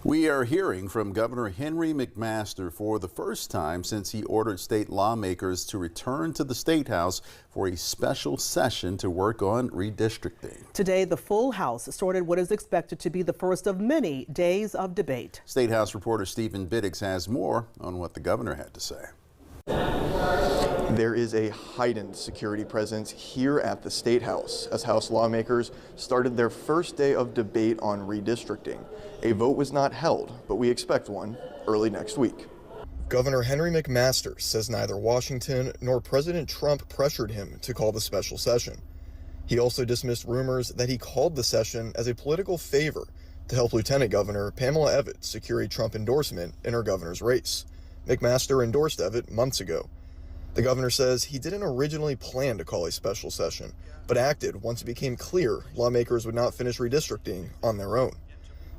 We are hearing from Governor Henry McMaster for the first time since he ordered state lawmakers to return to the State House for a special session to work on redistricting. Today, the full House started what is expected to be the first of many days of debate. State House reporter Stephen Biddix has more on what the governor had to say. There is a heightened security presence here at the State House as House lawmakers started their first day of debate on redistricting. A vote was not held, but we expect one early next week. Governor Henry McMaster says neither Washington nor President Trump pressured him to call the special session. He also dismissed rumors that he called the session as a political favor to help Lieutenant Governor Pamela Evette secure a Trump endorsement in her governor's race. McMaster endorsed Evette months ago. The governor says he didn't originally plan to call a special session, but acted once it became clear lawmakers would not finish redistricting on their own.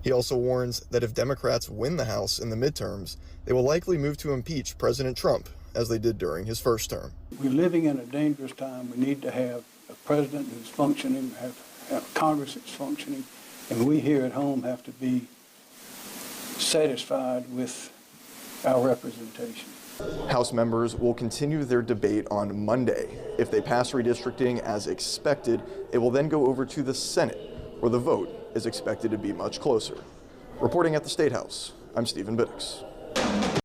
He also warns that if Democrats win the House in the midterms, they will likely move to impeach President Trump, as they did during his first term. We're living in a dangerous time. We need to have a president who's functioning, have Congress that's functioning, and we here at home have to be satisfied with our representation. House members will continue their debate on Monday. If they pass redistricting as expected, it will then go over to the Senate, where the vote is expected to be much closer. Reporting at the State House, I'm Stephen Biddix.